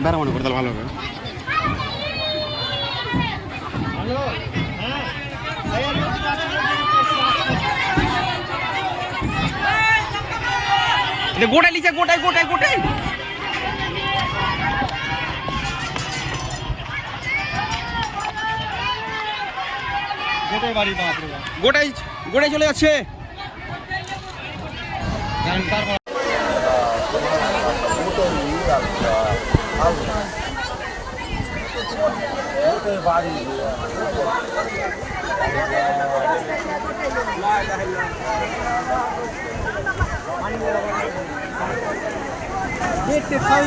বেড়া মনে করে তাহলে ভালো হবে। গোটাই লিখে গোটাই গোটাই গোটাই গোটাই গোটাই চলে যাচ্ছে। দেখতে খাই